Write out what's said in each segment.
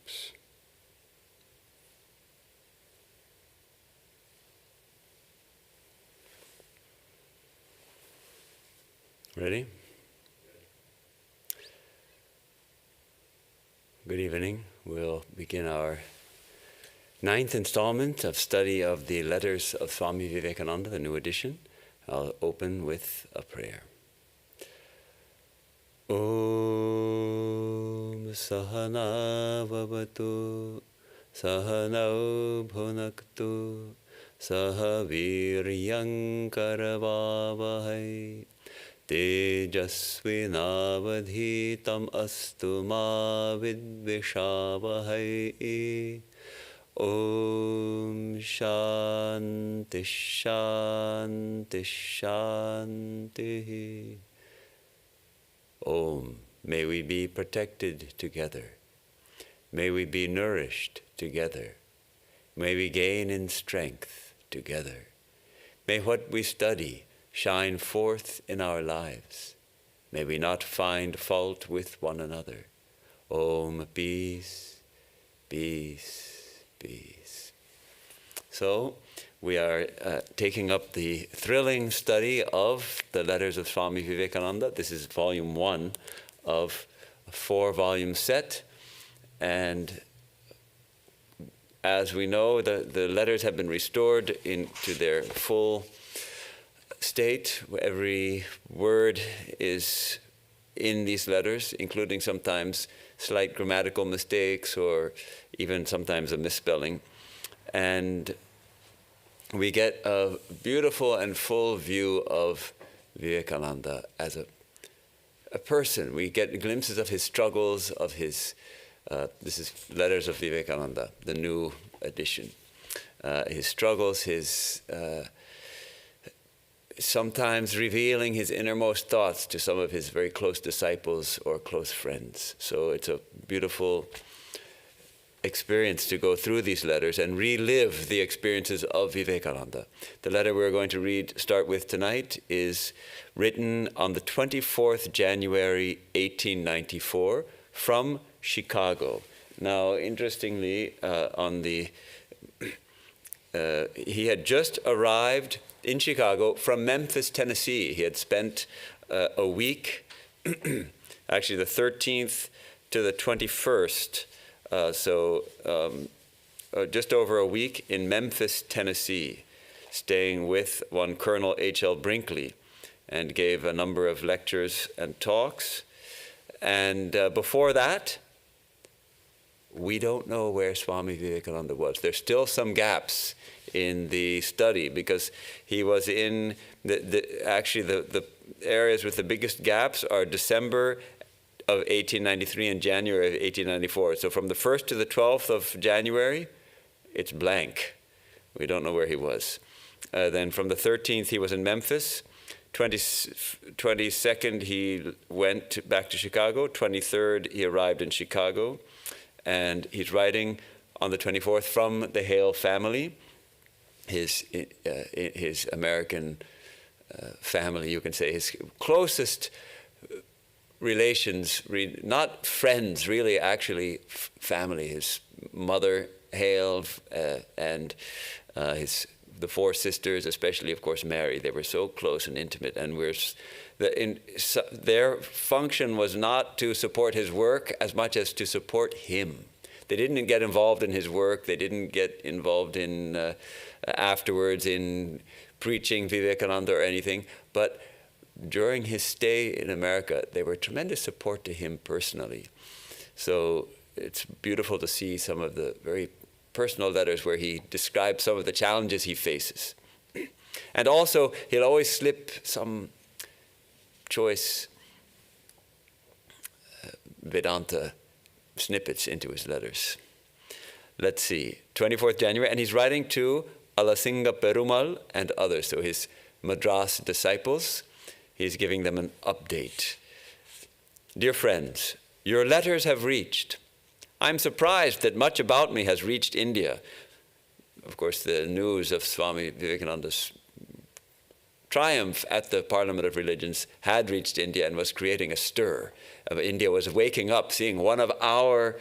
Oops. Ready? Good evening. We'll begin our 9th installment of study of the Letters of Swami Vivekananda, the new edition. I'll open with a prayer. Om Sahana Vavatu Sahanau Bhunaktu Sahaviryam Karavavahai Tejasvinavadhitam astu ma vidvishavahai. Om Shanti Shanti Shanti. Om, may we be protected together. May we be nourished together. May we gain in strength together. May what we study shine forth in our lives. May we not find fault with one another. Om, peace, peace, peace. So, we are taking up the thrilling study of the Letters of Swami Vivekananda. This is volume 1 of a 4-volume set. And as we know, the letters have been restored into their full state. Every word is in these letters, including sometimes slight grammatical mistakes or even sometimes a misspelling. And we get a beautiful and full view of Vivekananda as a person. We get glimpses of his struggles, of his, this is Letters of Vivekananda, the new edition. His struggles, his sometimes revealing his innermost thoughts to some of his very close disciples or close friends. So it's a beautiful experience to go through these letters and relive the experiences of Vivekananda. The letter we're going to start with tonight is written on the 24th January 1894 from Chicago. Now, interestingly, he had just arrived in Chicago from Memphis, Tennessee. He had spent a week, actually the 13th to the 21st, just over a week in Memphis, Tennessee, staying with one Colonel H.L. Brinkley, and gave a number of lectures and talks. And before that, we don't know where Swami Vivekananda was. There's still some gaps in the study because he was in the areas with the biggest gaps are December of 1893 and January of 1894. So from the 1st to the 12th of January, it's blank. We don't know where he was. Then from the 13th, he was in Memphis. 22nd, he went back to Chicago. 23rd, he arrived in Chicago. And he's writing on the 24th from the Hale family, his American family, you can say, his closest relations, not friends, really, actually family. His mother, Hale, and the 4 sisters, especially, of course, Mary. They were so close and intimate, and their function was not to support his work as much as to support him. They didn't get involved in his work. They didn't get involved in afterwards in preaching Vivekananda or anything, but during his stay in America, they were tremendous support to him personally. So it's beautiful to see some of the very personal letters where he describes some of the challenges he faces. And also, he'll always slip some choice Vedanta snippets into his letters. Let's see, 24th January, and he's writing to Alasinga Perumal and others, so his Madras disciples. He's giving them an update. Dear friends, your letters have reached. I'm surprised that much about me has reached India. Of course, the news of Swami Vivekananda's triumph at the Parliament of Religions had reached India and was creating a stir. India was waking up, seeing one of our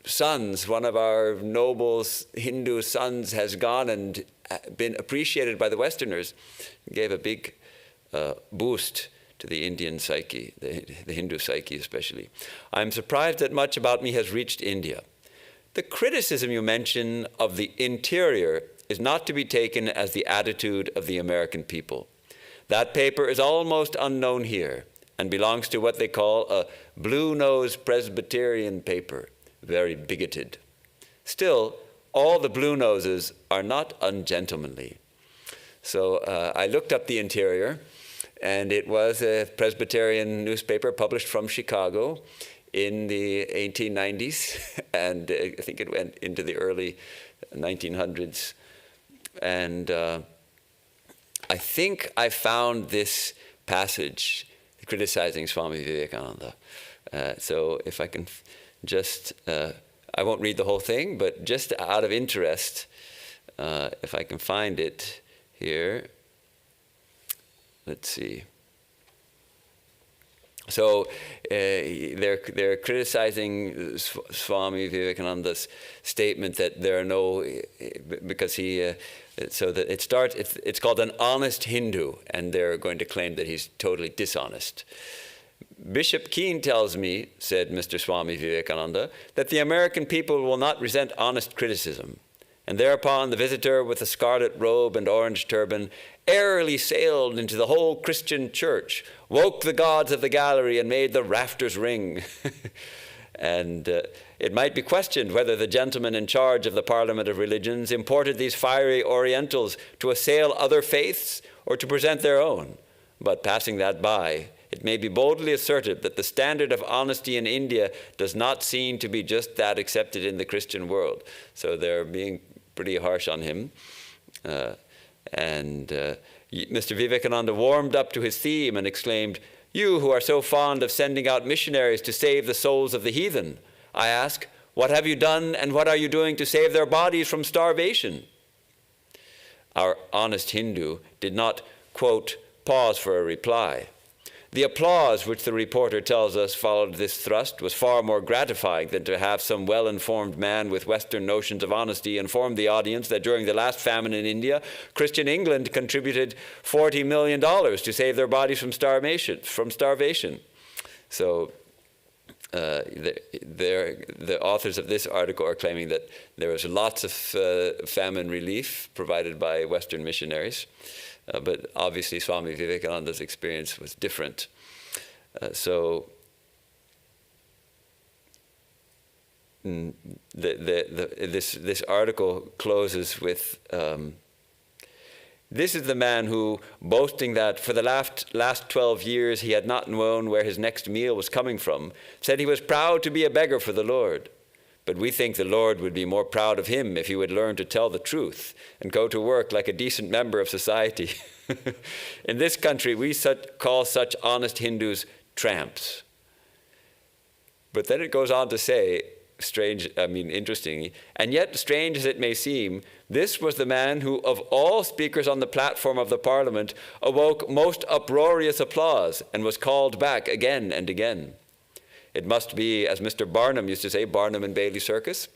sons, one of our noble Hindu sons, has gone and been appreciated by the Westerners. He gave a big boost to the Indian psyche, the Hindu psyche especially. I'm surprised that much about me has reached India. The criticism you mention of the interior is not to be taken as the attitude of the American people. That paper is almost unknown here and belongs to what they call a blue-nosed Presbyterian paper, very bigoted. Still, all the blue noses are not ungentlemanly. So I looked up the interior, and it was a Presbyterian newspaper published from Chicago in the 1890s, and I think it went into the early 1900s. And I think I found this passage criticizing Swami Vivekananda. So if I can just, I won't read the whole thing, but just out of interest, if I can find it here. Let's see. So they're criticizing Swami Vivekananda's statement that there are no, because he, so that it starts, it's called an honest Hindu, and they're going to claim that he's totally dishonest. Bishop Keene tells me, said Mr. Swami Vivekananda, that the American people will not resent honest criticism. And thereupon the visitor with the scarlet robe and orange turban airily sailed into the whole Christian church, woke the gods of the gallery, and made the rafters ring. And it might be questioned whether the gentlemen in charge of the Parliament of Religions imported these fiery Orientals to assail other faiths or to present their own. But passing that by, it may be boldly asserted that the standard of honesty in India does not seem to be just that accepted in the Christian world. So they're being pretty harsh on him. Mr. Vivekananda warmed up to his theme and exclaimed, "You who are so fond of sending out missionaries to save the souls of the heathen, I ask, what have you done and what are you doing to save their bodies from starvation?" Our honest Hindu did not, quote, pause for a reply. The applause which the reporter tells us followed this thrust was far more gratifying than to have some well-informed man with Western notions of honesty inform the audience that during the last famine in India, Christian England contributed $40 million to save their bodies from starvation. So the authors of this article are claiming that there was lots of famine relief provided by Western missionaries. But obviously Swami Vivekananda's experience was different. This article closes with, this is the man who, boasting that for the last 12 years he had not known where his next meal was coming from, said he was proud to be a beggar for the Lord. But we think the Lord would be more proud of him if he would learn to tell the truth and go to work like a decent member of society. In this country, we call such honest Hindus tramps. But then it goes on to say, interesting, and yet strange as it may seem, this was the man who, of all speakers on the platform of the Parliament, awoke most uproarious applause and was called back again and again. It must be, as Mr. Barnum used to say, Barnum and Bailey Circus,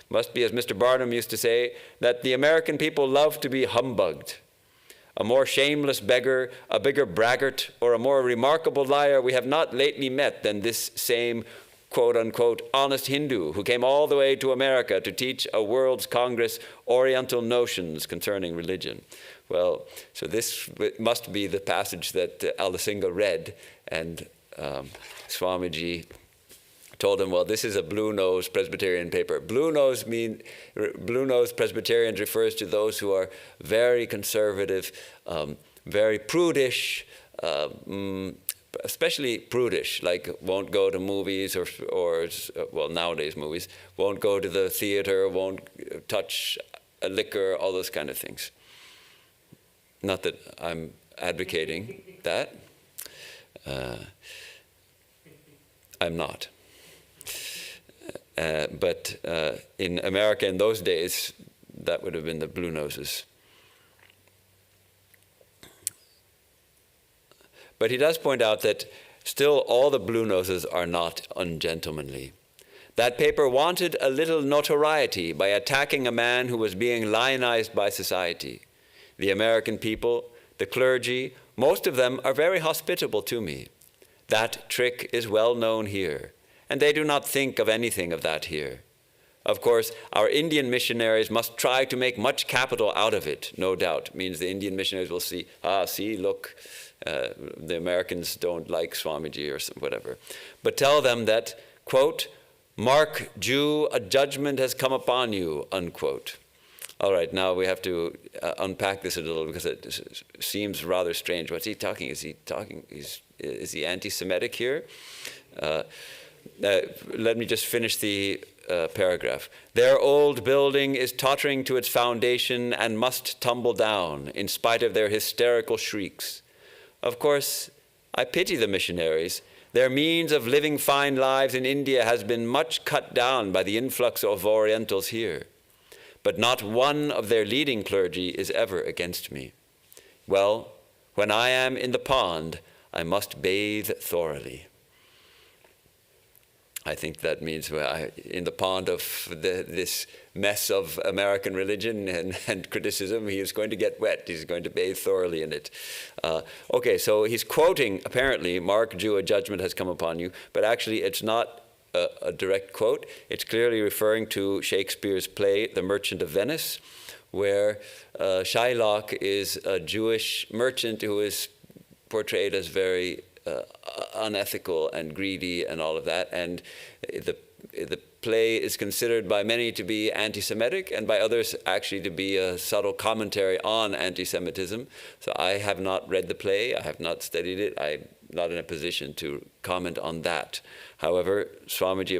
must be, as Mr. Barnum used to say, that the American people love to be humbugged. A more shameless beggar, a bigger braggart, or a more remarkable liar we have not lately met than this same quote-unquote honest Hindu who came all the way to America to teach a World's Congress Oriental notions concerning religion. Well, so this must be the passage that Alasinga read, and Swamiji told him, well, this is a blue-nosed Presbyterian paper. Blue-nosed Presbyterians refers to those who are very conservative, very prudish, especially prudish, like won't go to movies or well, nowadays movies, won't go to the theater, won't touch a liquor, all those kind of things. Not that I'm advocating that. I'm not. But in America in those days, that would have been the blue noses. But he does point out that still all the blue noses are not ungentlemanly. That paper wanted a little notoriety by attacking a man who was being lionized by society. The American people, the clergy, most of them are very hospitable to me. That trick is well known here, and they do not think of anything of that here. Of course, our Indian missionaries must try to make much capital out of it, no doubt. It means the Indian missionaries will see, see, look, the Americans don't like Swamiji or whatever. But tell them that, quote, "Mark, Jew, a judgment has come upon you," unquote. All right, now we have to unpack this a little because it seems rather strange. What's he talking? Is he anti-Semitic here? Let me just finish the paragraph. Their old building is tottering to its foundation and must tumble down in spite of their hysterical shrieks. Of course, I pity the missionaries. Their means of living fine lives in India has been much cut down by the influx of Orientals here. But not one of their leading clergy is ever against me. Well, when I am in the pond, I must bathe thoroughly. I think that means in the pond of this mess of American religion and criticism, he is going to get wet. He's going to bathe thoroughly in it. Okay, so he's quoting, apparently, "Mark, Jew, a judgment has come upon you," but actually it's not a direct quote. It's clearly referring to Shakespeare's play, The Merchant of Venice, where Shylock is a Jewish merchant who is portrayed as very unethical and greedy and all of that. And the play is considered by many to be anti-Semitic and by others actually to be a subtle commentary on anti-Semitism. So I have not read the play. I have not studied it. I'm not in a position to comment on that. However, Swamiji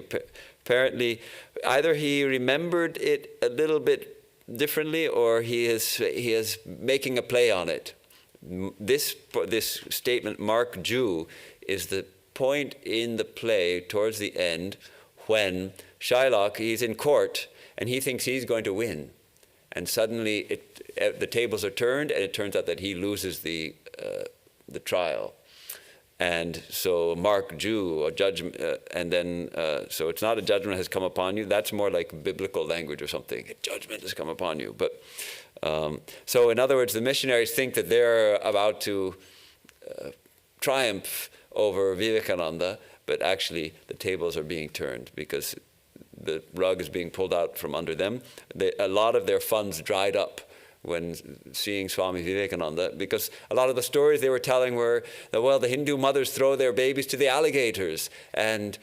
apparently, either he remembered it a little bit differently or he is making a play on it. This statement, "Mark, Jew," is the point in the play towards the end when Shylock, he's in court and he thinks he's going to win. And suddenly the tables are turned and it turns out that he loses the trial. And so, "Mark, Jew," a judgment, and then, so it's not a judgment has come upon you. That's more like biblical language or something. A judgment has come upon you. But so in other words, the missionaries think that they're about to triumph over Vivekananda, but actually the tables are being turned because the rug is being pulled out from under them. A lot of their funds dried up when seeing Swami Vivekananda, because a lot of the stories they were telling were that, well, the Hindu mothers throw their babies to the alligators, and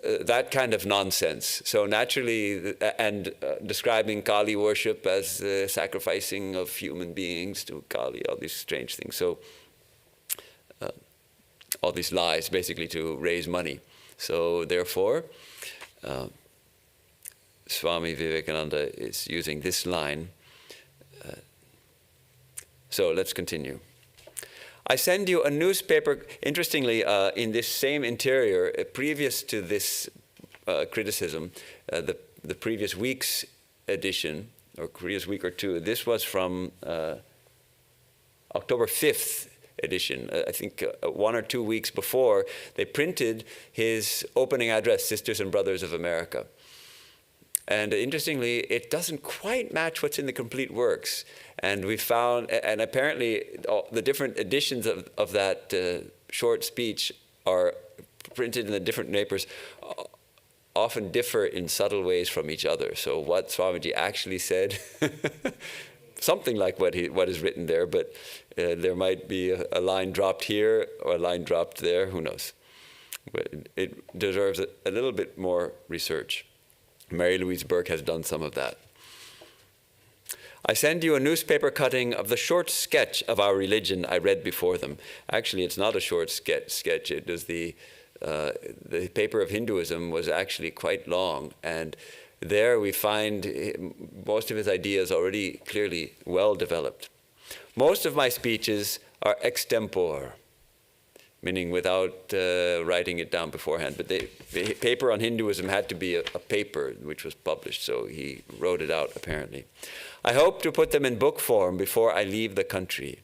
that kind of nonsense. So naturally, and describing Kali worship as sacrificing of human beings to Kali, all these strange things. So all these lies, basically, to raise money. So therefore, Swami Vivekananda is using this line. So let's continue. I send you a newspaper, interestingly, in this same interior, previous to this criticism, the previous week's edition, or previous week or two, this was from October 5th edition. I think 1 or 2 weeks before, they printed his opening address, Sisters and Brothers of America. And interestingly, it doesn't quite match what's in the complete works. And we found, and apparently the different editions of that short speech are printed in the different papers, often differ in subtle ways from each other. So what Swamiji actually said, something like what is written there, but there might be a line dropped here or a line dropped there, who knows. But it deserves a little bit more research. Mary Louise Burke has done some of that. I send you a newspaper cutting of the short sketch of our religion I read before them. Actually, it's not a short sketch. It was the paper of Hinduism was actually quite long, and there we find most of his ideas already clearly well developed. Most of my speeches are extempore, meaning without writing it down beforehand. But the paper on Hinduism had to be a paper which was published, so he wrote it out apparently. I hope to put them in book form before I leave the country.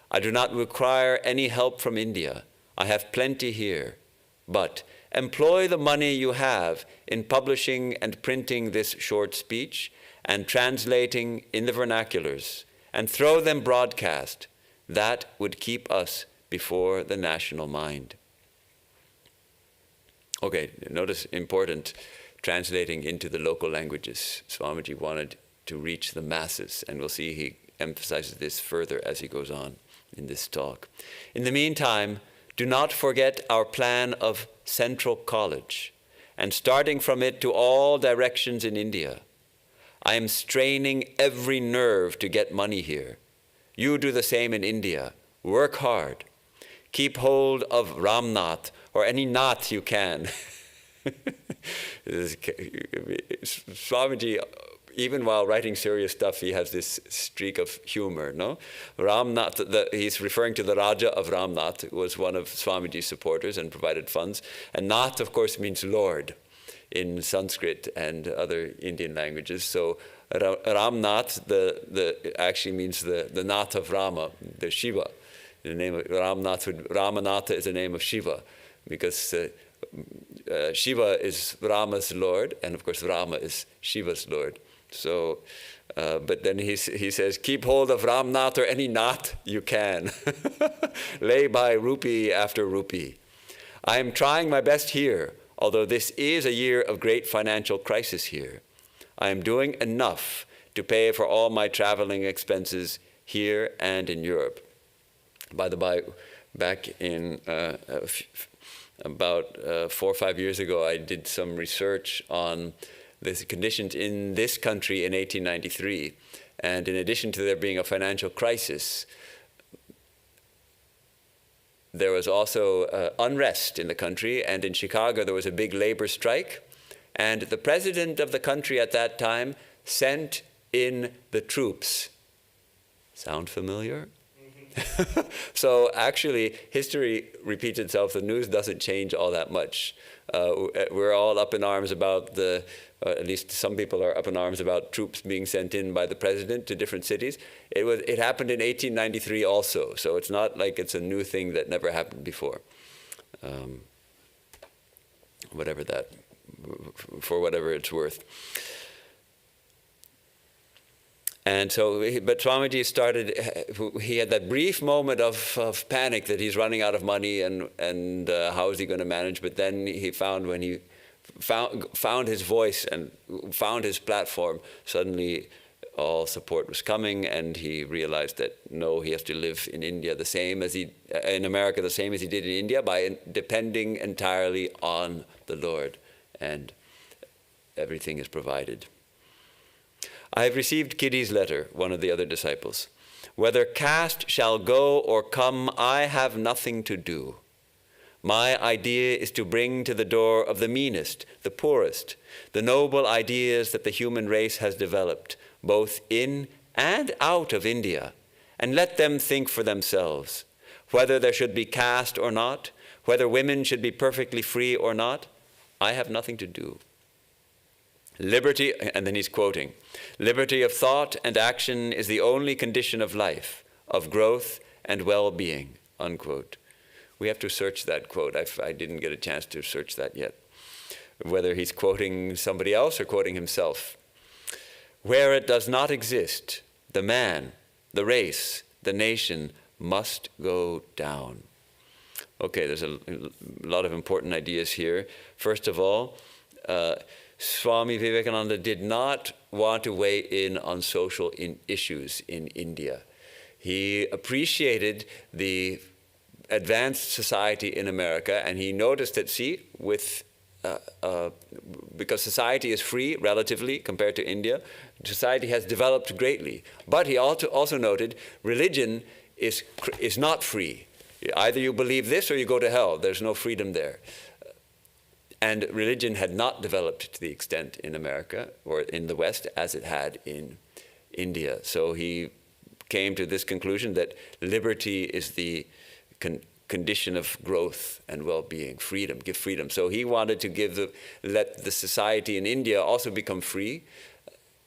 I do not require any help from India. I have plenty here. But employ the money you have in publishing and printing this short speech and translating in the vernaculars, and throw them broadcast. That would keep us before the national mind. Okay, notice important, translating into the local languages. Swamiji wanted to reach the masses, and we'll see he emphasizes this further as he goes on in this talk. In the meantime, do not forget our plan of Central College, and starting from it to all directions in India. I am straining every nerve to get money here. You do the same in India. Work hard. Keep hold of Ramnath, or any Nath you can. Swamiji, even while writing serious stuff, he has this streak of humor, no? Ramnath, he's referring to the Raja of Ramnath, who was one of Swamiji's supporters and provided funds. And Nath, of course, means Lord in Sanskrit and other Indian languages. So Ramnath actually means the Nath of Rama, the Shiva. The name of Ramanatha is the name of Shiva, because Shiva is Rama's Lord, and of course Rama is Shiva's Lord. So, but then he says, keep hold of Ramnath or any Nath you can. Lay by rupee after rupee. I am trying my best here, although this is a year of great financial crisis here. I am doing enough to pay for all my traveling expenses here and in Europe. By the by, back in about 4 or 5 years ago, I did some research on the conditions in this country in 1893. And in addition to there being a financial crisis, there was also unrest in the country. And in Chicago, there was a big labor strike. And the president of the country at that time sent in the troops. Sound familiar? So actually, history repeats itself. The news doesn't change all that much. We're all up in arms about at least some people are up in arms about troops being sent in by the president to different cities. It happened in 1893 also, so it's not like it's a new thing that never happened before. For whatever it's worth. And so, but Swamiji he had that brief moment of panic that he's running out of money and how is he going to manage? But then he found, when he found his voice and found his platform, suddenly all support was coming, and he realized that no, he has to live in India in America the same as he did in India, by depending entirely on the Lord, and everything is provided. I have received Kitty's letter, one of the other disciples. Whether caste shall go or come, I have nothing to do. My idea is to bring to the door of the meanest, the poorest, the noble ideas that the human race has developed, both in and out of India, and let them think for themselves. Whether there should be caste or not, whether women should be perfectly free or not, I have nothing to do. Liberty, and then he's quoting, liberty of thought and action is the only condition of life, of growth and well-being, unquote. We have to search that quote. I didn't get a chance to search that yet, whether he's quoting somebody else or quoting himself. Where it does not exist, the man, the race, the nation must go down. Okay, there's a lot of important ideas here. First of all, Swami Vivekananda did not want to weigh in on social issues in India. He appreciated the advanced society in America, and he noticed that, because society is free relatively compared to India, society has developed greatly. But he also noted religion is not free. Either you believe this or you go to hell. There's no freedom there. And religion had not developed to the extent in America or in the West as it had in India. So he came to this conclusion that liberty is the condition of growth and well-being, freedom, give freedom. So he wanted to let the society in India also become free,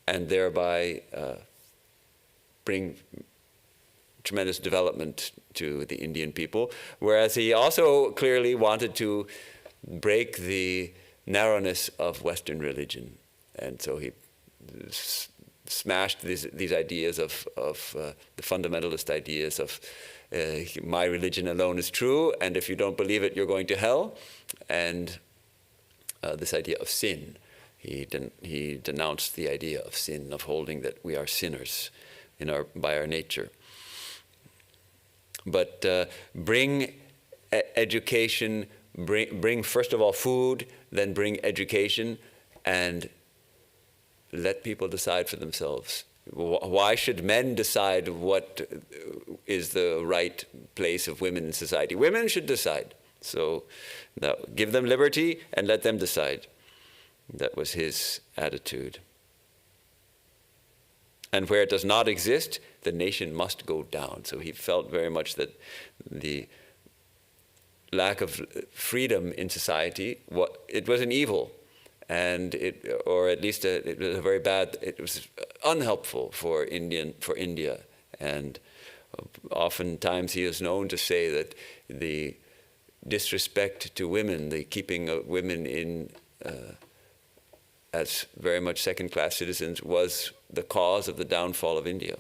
and thereby bring tremendous development to the Indian people. Whereas he also clearly wanted to break the narrowness of Western religion. And so he smashed these ideas of the fundamentalist ideas of my religion alone is true, and if you don't believe it, you're going to hell. And this idea of sin. He denounced the idea of sin, of holding that we are sinners by our nature. But bring education, bring first of all food, then bring education, and let people decide for themselves. Why should men decide what is the right place of women in society? Women should decide. So now, give them liberty and let them decide. That was his attitude. And where it does not exist, the nation must go down. So he felt very much that the lack of freedom in society, it was an evil. And it was unhelpful for India. And oftentimes he is known to say that the disrespect to women, the keeping of women in as very much second-class citizens, was the cause of the downfall of India.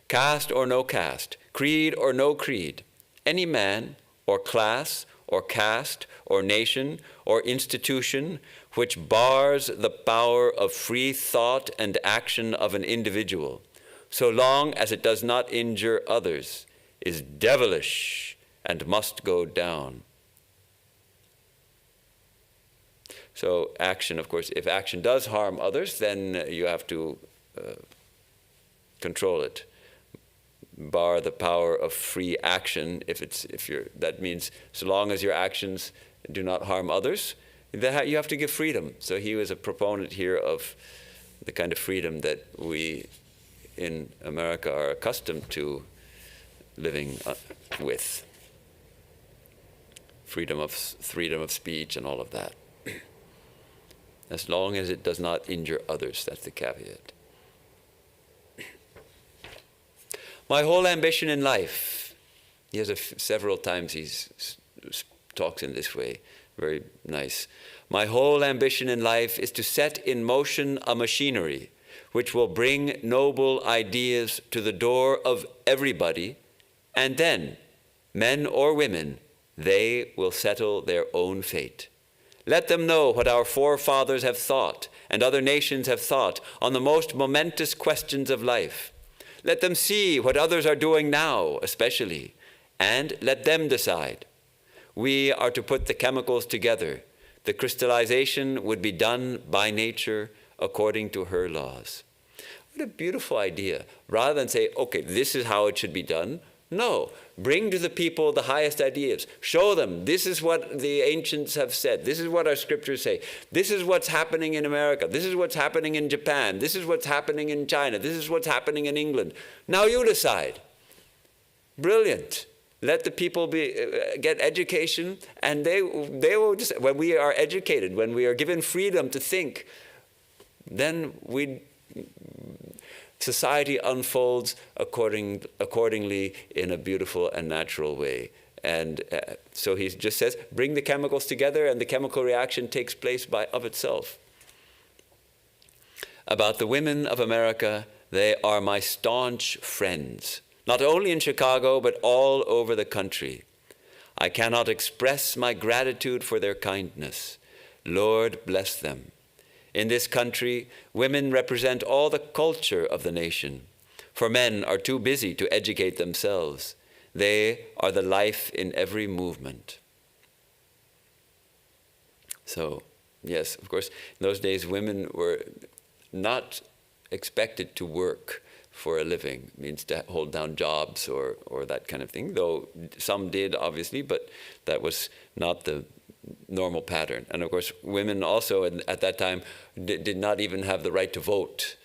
Caste or no caste, creed or no creed, any man or class or caste or nation or institution which bars the power of free thought and action of an individual, so long as it does not injure others, is devilish and must go down. So action, of course, if action does harm others, then you have to control it. Bar the power of free action. That means so long as your actions do not harm others, you have to give freedom. So he was a proponent here of the kind of freedom that we in America are accustomed to living with. Freedom of speech and all of that. As long as it does not injure others, that's the caveat. My whole ambition in life, he has several times he talks in this way, very nice. My whole ambition in life is to set in motion a machinery which will bring noble ideas to the door of everybody, and then, men or women, they will settle their own fate. Let them know what our forefathers have thought and other nations have thought on the most momentous questions of life. Let them see what others are doing now, especially, and let them decide. We are to put the chemicals together. The crystallization would be done by nature according to her laws. What a beautiful idea. Rather than say, okay, this is how it should be done. No, bring to the people the highest ideas. Show them this is what the ancients have said. This is what our scriptures say. This is what's happening in America. This is what's happening in Japan. This is what's happening in China. This is what's happening in England. Now you decide. Brilliant. Let the people get education, and they will decide. When we are educated, when we are given freedom to think, then society unfolds accordingly in a beautiful and natural way. And so he just says, bring the chemicals together and the chemical reaction takes place of itself. About the women of America, they are my staunch friends, not only in Chicago, but all over the country. I cannot express my gratitude for their kindness. Lord, bless them. In this country, women represent all the culture of the nation, for men are too busy to educate themselves. They are the life in every movement. So, yes, of course, in those days, women were not expected to work for a living. It means to hold down jobs or that kind of thing, though some did, obviously, but that was not the normal pattern. And of course, women also at that time did not even have the right to vote.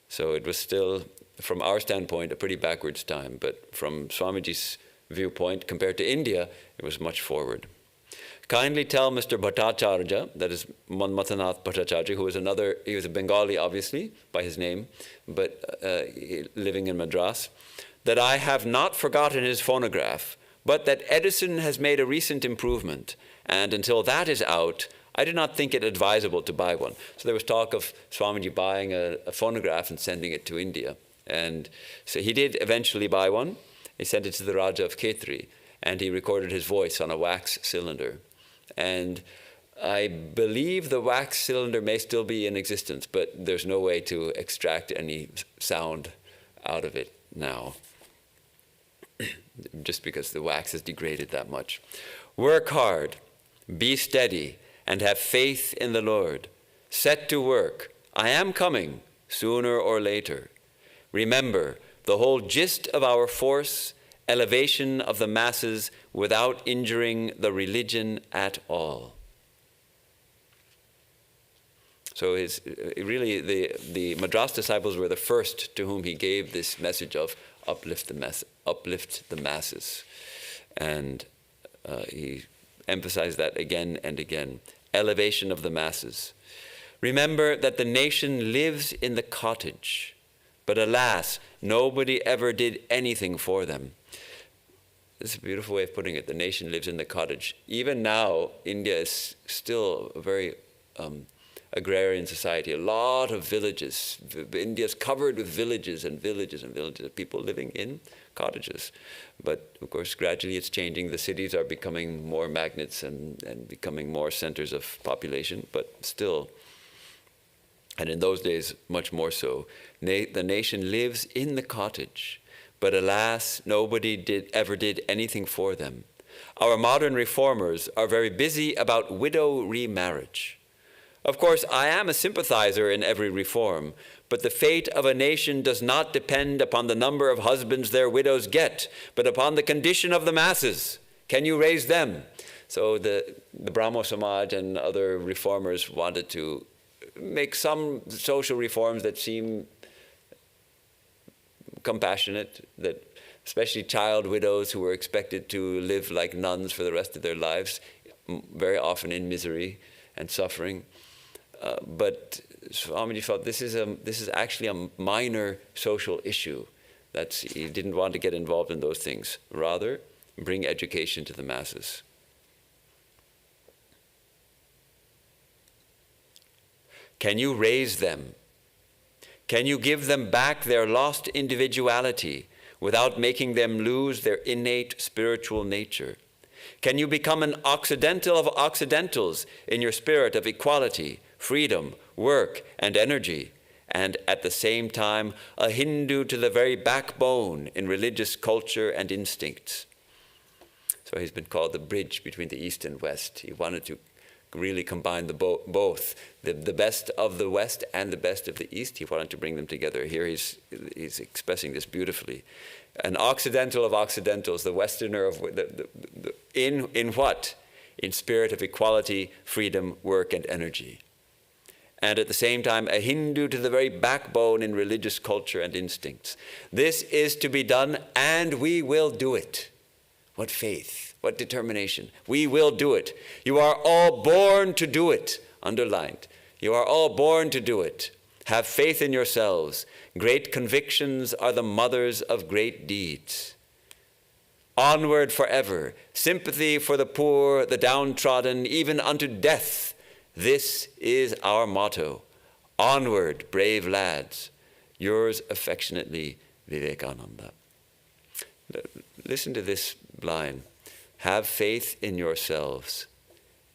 So it was still, from our standpoint, a pretty backwards time. But from Swamiji's viewpoint, compared to India, it was much forward. Kindly tell Mr. Bhattacharya, that is Manmathanath Bhattacharya, who was he was a Bengali, obviously, by his name, but living in Madras, that I have not forgotten his phonograph, but that Edison has made a recent improvement, and until that is out, I do not think it advisable to buy one. So there was talk of Swamiji buying a phonograph and sending it to India. And so he did eventually buy one. He sent it to the Raja of Khetri, and he recorded his voice on a wax cylinder. And I believe the wax cylinder may still be in existence, but there's no way to extract any sound out of it now, just because the wax has degraded that much. Work hard, be steady, and have faith in the Lord. Set to work. I am coming, sooner or later. Remember, the whole gist of our force, elevation of the masses without injuring the religion at all. So really the Madras disciples were the first to whom he gave this message of uplift the masses. And he emphasized that again and again. Elevation of the masses. Remember that the nation lives in the cottage, but alas, nobody ever did anything for them. This is a beautiful way of putting it. The nation lives in the cottage. Even now, India is still a very agrarian society. A lot of villages. India is covered with villages and villages and villages of people living in cottages. But of course, gradually it's changing. The cities are becoming more magnets and becoming more centers of population, but still, and in those days, much more so. The nation lives in the cottage, but alas, nobody ever did anything for them. Our modern reformers are very busy about widow remarriage. Of course, I am a sympathizer in every reform, but the fate of a nation does not depend upon the number of husbands their widows get, but upon the condition of the masses. Can you raise them? So the Brahmo Samaj and other reformers wanted to make some social reforms that seem compassionate, that especially child widows who were expected to live like nuns for the rest of their lives, very often in misery and suffering. But Swamiji felt this is actually a minor social issue. He didn't want to get involved in those things. Rather, bring education to the masses. Can you raise them? Can you give them back their lost individuality without making them lose their innate spiritual nature? Can you become an Occidental of Occidentals in your spirit of equality, freedom, work, and energy, and at the same time a Hindu to the very backbone in religious culture and instincts? So he's been called the bridge between the East and West. He wanted to really combine both, the best of the West and the best of the East. He wanted to bring them together. Here he's expressing this beautifully. An Occidental of Occidentals, the Westerner of in what? In spirit of equality, freedom, work, and energy. And at the same time, a Hindu to the very backbone in religious culture and instincts. This is to be done, and we will do it. What faith, what determination. We will do it. You are all born to do it. Underlined. You are all born to do it. Have faith in yourselves. Great convictions are the mothers of great deeds. Onward forever. Sympathy for the poor, the downtrodden, even unto death. This is our motto. Onward, brave lads. Yours affectionately, Vivekananda. Listen to this line. Have faith in yourselves.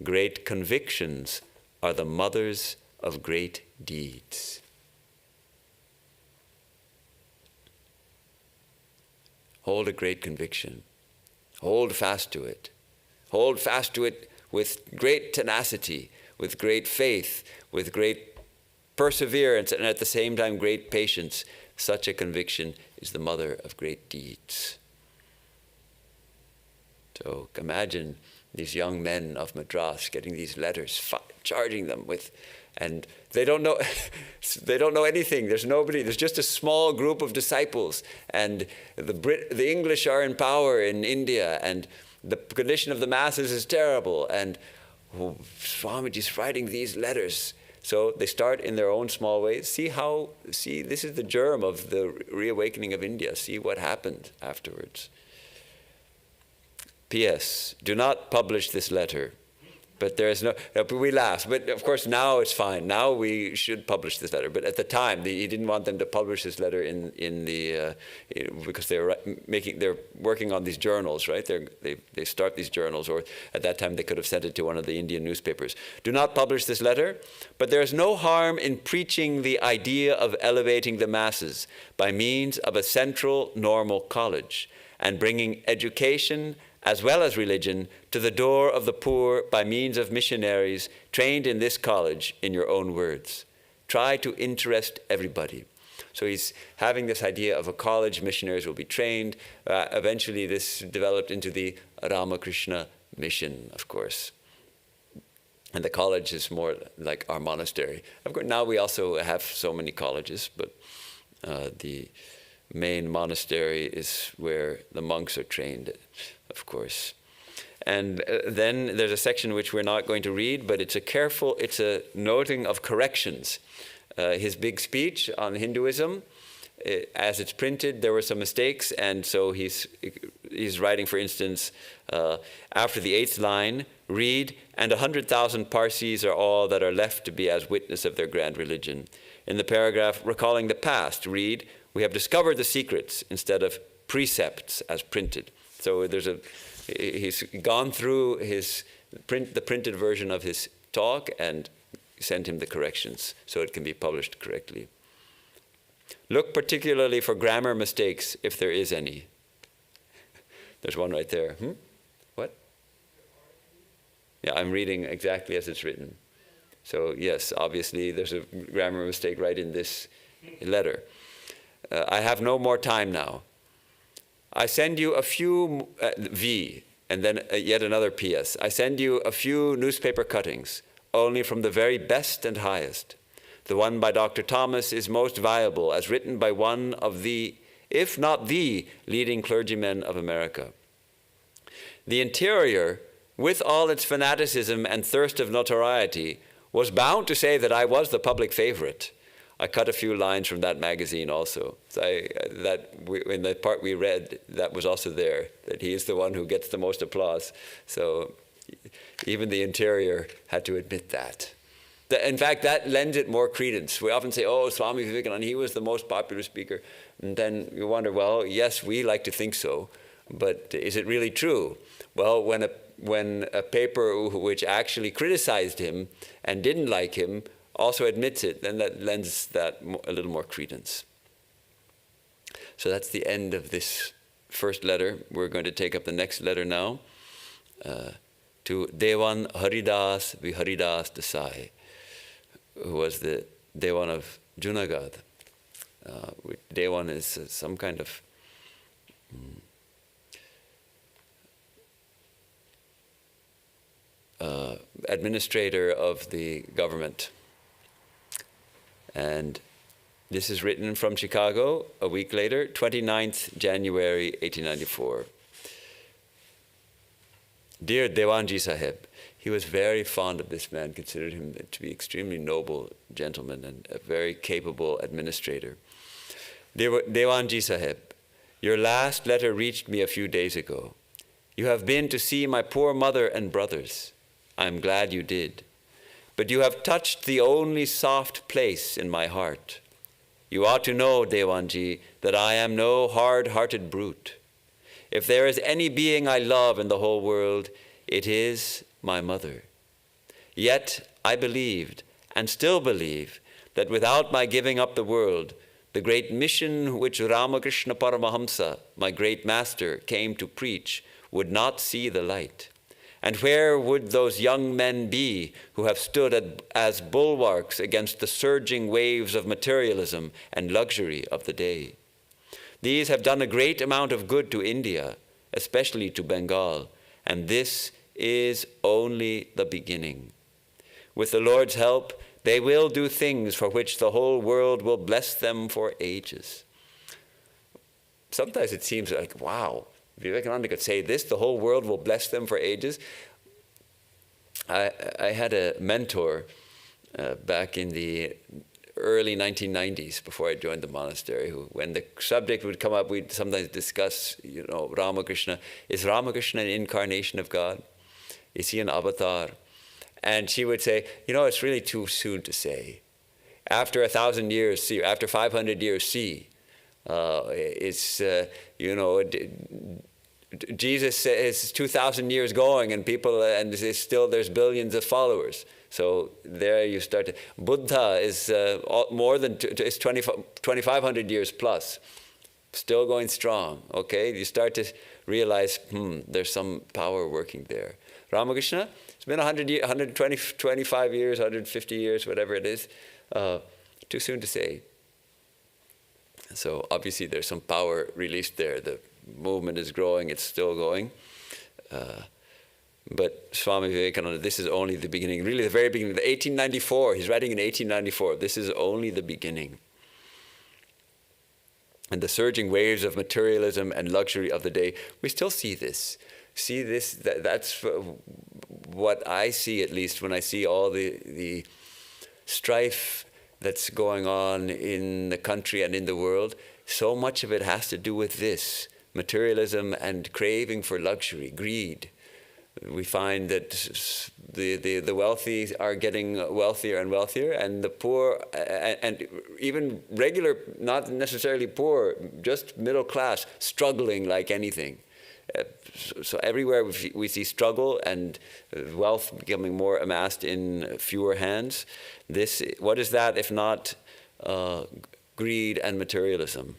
Great convictions are the mothers of great deeds. Hold a great conviction. Hold fast to it. Hold fast to it with great tenacity, with great faith, with great perseverance, and at the same time great patience. Such a conviction is the mother of great deeds. So imagine these young men of Madras getting these letters, charging them with, and they don't know, they don't know anything. There's nobody. There's just a small group of disciples, and the English are in power in India, and the condition of the masses is terrible. And Swamiji's writing these letters. So they start in their own small ways. See, this is the germ of the reawakening of India. See what happened afterwards. P.S. Do not publish this letter. But there is no, we laugh. But of course now it's fine. Now we should publish this letter. But at the time, he didn't want them to publish this letter because they're working on these journals, right? They start these journals, or at that time they could have sent it to one of the Indian newspapers. Do not publish this letter, but there is no harm in preaching the idea of elevating the masses by means of a central normal college and bringing education as well as religion to the door of the poor by means of missionaries trained in this college, in your own words. Try to interest everybody. So he's having this idea of a college, missionaries will be trained. Eventually this developed into the Ramakrishna mission, of course. And the college is more like our monastery. Of course, now we also have so many colleges, but the main monastery is where the monks are trained, of course. And then there's a section which we're not going to read, but it's a noting of corrections. His big speech on Hinduism, as it's printed, there were some mistakes, and so he's writing, for instance, after the 8th line, read, and 100,000 Parsis are all that are left to be as witness of their grand religion. In the paragraph recalling the past, read, we have discovered the secrets instead of precepts as printed. So he's gone through the printed version of his talk and sent him the corrections so it can be published correctly. Look particularly for grammar mistakes if there is any. There's one right there. What? Yeah, I'm reading exactly as it's written. So yes, obviously there's a grammar mistake right in this letter. I have no more time now. I send you a few, V, and then yet another PS. I send you a few newspaper cuttings, only from the very best and highest. The one by Dr. Thomas is most valuable, as written by one of the, if not the, leading clergymen of America. The interior, with all its fanaticism and thirst of notoriety, was bound to say that I was the public favorite. I cut a few lines from that magazine also. So in the part we read, that was also there, that he is the one who gets the most applause. So even the interior had to admit that. In fact, that lends it more credence. We often say, oh, Swami Vivekananda, he was the most popular speaker. And then you wonder, well, yes, we like to think so, but is it really true? Well, when a paper which actually criticized him and didn't like him also admits it, then that lends that a little more credence. So that's the end of this first letter. We're going to take up the next letter now to Dewan Haridas Viharidas Desai, who was the Dewan of Junagadh. Dewan is some kind of administrator of the government. And this is written from Chicago a week later, 29th January 1894. Dear Dewanji Sahib, he was very fond of this man, considered him to be extremely noble gentleman and a very capable administrator. Dewanji Sahib, your last letter reached me a few days ago. You have been to see my poor mother and brothers. I am glad you did. But you have touched the only soft place in my heart. You ought to know, Dewanji, that I am no hard-hearted brute. If there is any being I love in the whole world, it is my mother. Yet I believed, and still believe, that without my giving up the world, the great mission which Ramakrishna Paramahamsa, my great master, came to preach, would not see the light. And where would those young men be who have stood as bulwarks against the surging waves of materialism and luxury of the day? These have done a great amount of good to India, especially to Bengal, and this is only the beginning. With the Lord's help, they will do things for which the whole world will bless them for ages. Sometimes it seems like, wow, Vivekananda could say this, the whole world will bless them for ages. I had a mentor back in the early 1990s, before I joined the monastery, when the subject would come up, we'd sometimes discuss, Ramakrishna. Is Ramakrishna an incarnation of God? Is he an avatar? And she would say, it's really too soon to say. After 1,000 years, see. After 500 years, see. Jesus is 2,000 years going, and there's billions of followers. So there you start to. Buddha is more than 2,500 years plus, still going strong. Okay, you start to realize, there's some power working there. Ramakrishna, it's been 120, 25 years, 150 years, whatever it is. Too soon to say. So obviously there's some power released there. The movement is growing, it's still going. But Swami Vivekananda, this is only the beginning, really the very beginning. 1894, he's writing in 1894, this is only the beginning. And the surging waves of materialism and luxury of the day, we still see this. That's what I see, at least, when I see all the strife that's going on in the country and in the world. So much of it has to do with this, materialism and craving for luxury, greed. We find that the wealthy are getting wealthier and wealthier, and the poor, and even regular, not necessarily poor, just middle class, struggling like anything. So everywhere we see struggle and wealth becoming more amassed in fewer hands. What is that if not greed and materialism?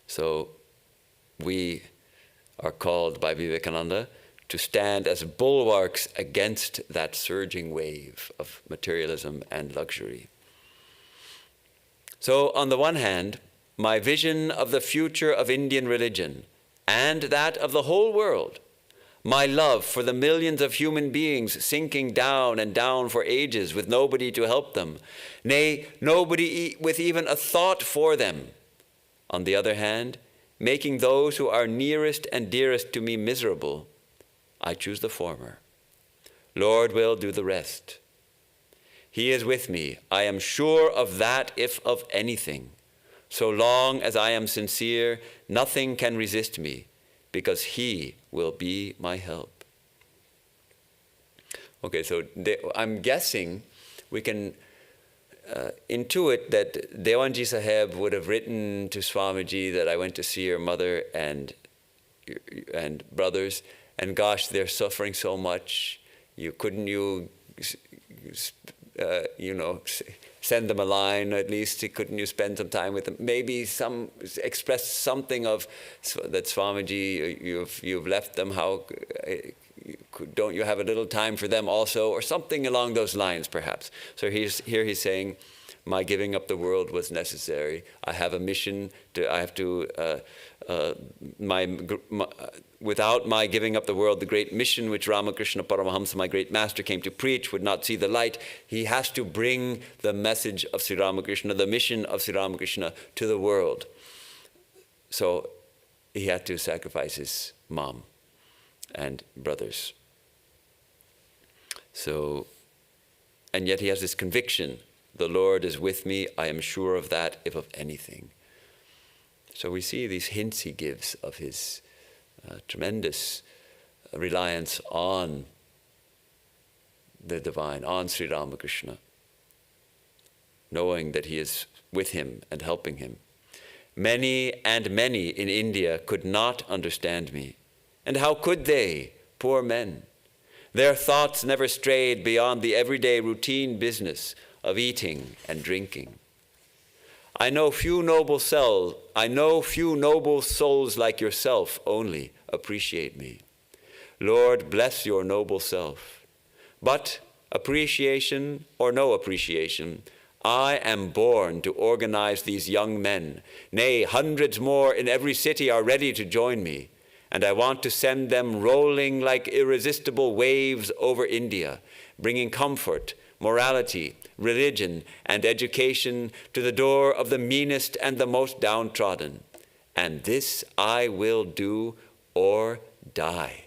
So we are called by Vivekananda to stand as bulwarks against that surging wave of materialism and luxury. So on the one hand, my vision of the future of Indian religion and that of the whole world, my love for the millions of human beings sinking down and down for ages with nobody to help them, nay, nobody with even a thought for them. On the other hand, making those who are nearest and dearest to me miserable, I choose the former. Lord will do the rest. He is with me, I am sure of that, if of anything. So long as I am sincere, nothing can resist me, because He will be my help. Okay, so I'm guessing we can intuit that Dewanji Sahib would have written to Swamiji that I went to see your mother and brothers, and gosh, they're suffering so much. Couldn't you send them a line at least? Couldn't you spend some time with them? Maybe express something of that, Swamiji, you've left them. How don't you have a little time for them also, or something along those lines, perhaps? So he's saying, my giving up the world was necessary. I have a mission. Without my giving up the world, the great mission which Ramakrishna Paramahamsa, my great master, came to preach would not see the light. He has to bring the message of Sri Ramakrishna, the mission of Sri Ramakrishna, to the world. So he had to sacrifice his mom and brothers. So, and yet he has this conviction, the Lord is with me, I am sure of that, if of anything. So we see these hints he gives of his tremendous reliance on the divine, on Sri Ramakrishna, knowing that he is with him and helping him. Many and many in India could not understand me. And how could they, poor men? Their thoughts never strayed beyond the everyday routine business of eating and drinking. I know few noble souls like yourself only appreciate me. Lord, bless your noble self. But appreciation or no appreciation, I am born to organize these young men. Nay, hundreds more in every city are ready to join me. And I want to send them rolling like irresistible waves over India, bringing comfort, morality, religion, and education to the door of the meanest and the most downtrodden. And this I will do or die.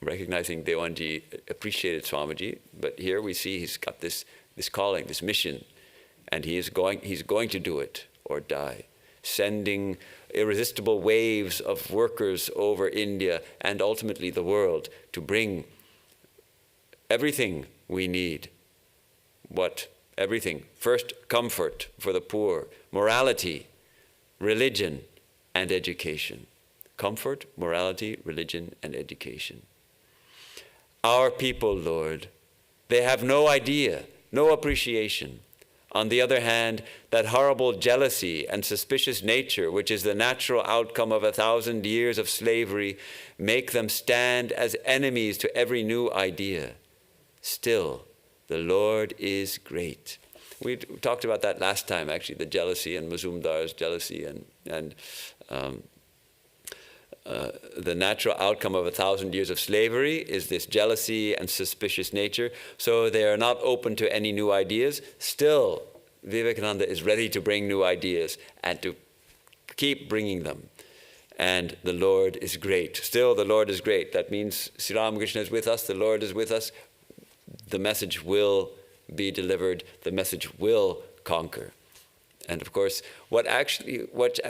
recognizing Devanji appreciated Swamiji, but here we see he's got this calling, this mission, and he's going to do it or die, sending irresistible waves of workers over India and ultimately the world to bring everything we need. What? Everything. First, comfort for the poor, morality, religion, and education. Comfort, morality, religion, and education. Our people, Lord, they have no idea, no appreciation. On the other hand, that horrible jealousy and suspicious nature, which is the natural outcome of 1,000 years of slavery, make them stand as enemies to every new idea. Still, the Lord is great. We talked about that last time, actually, the jealousy and Mazumdar's jealousy and the natural outcome of 1,000 years of slavery is this jealousy and suspicious nature. So they are not open to any new ideas. Still, Vivekananda is ready to bring new ideas and to keep bringing them. And the Lord is great. Still, the Lord is great. That means Sri Ramakrishna is with us, the Lord is with us. The message will be delivered. The message will conquer. And of course, what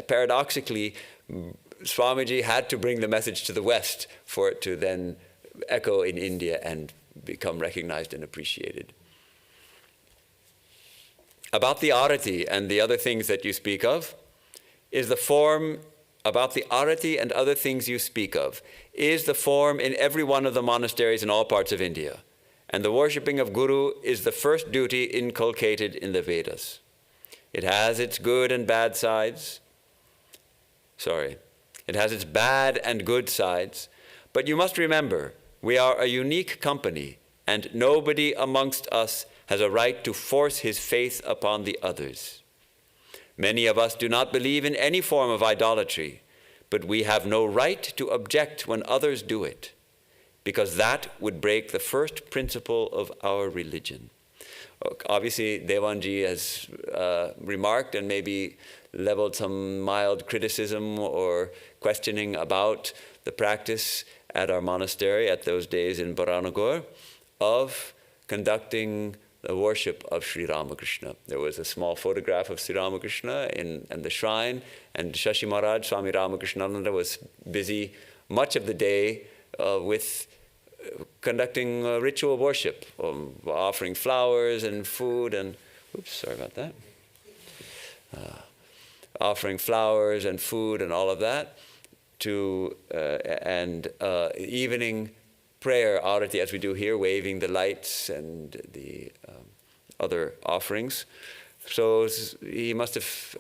paradoxically, Swamiji had to bring the message to the West for it to then echo in India and become recognized and appreciated. About the arati and the other things that you speak of, is the form about the arati and other things you speak of, is the form in every one of the monasteries in all parts of India. And the worshipping of Guru is the first duty inculcated in the Vedas. It has its good and bad sides. It has its bad and good sides. But you must remember, we are a unique company, and nobody amongst us has a right to force his faith upon the others. Many of us do not believe in any form of idolatry, but we have no right to object when others do it, because that would break the first principle of our religion. Obviously, Devanji has remarked and maybe leveled some mild criticism or questioning about the practice at our monastery at those days in Baranagar of conducting the worship of Sri Ramakrishna. There was a small photograph of Sri Ramakrishna in the shrine, and Shashi Maharaj, Swami Ramakrishnananda, was busy much of the day with conducting ritual worship, offering flowers and food and, offering flowers and food and all of that to, evening prayer, arati, as we do here, waving the lights and the other offerings. So he must have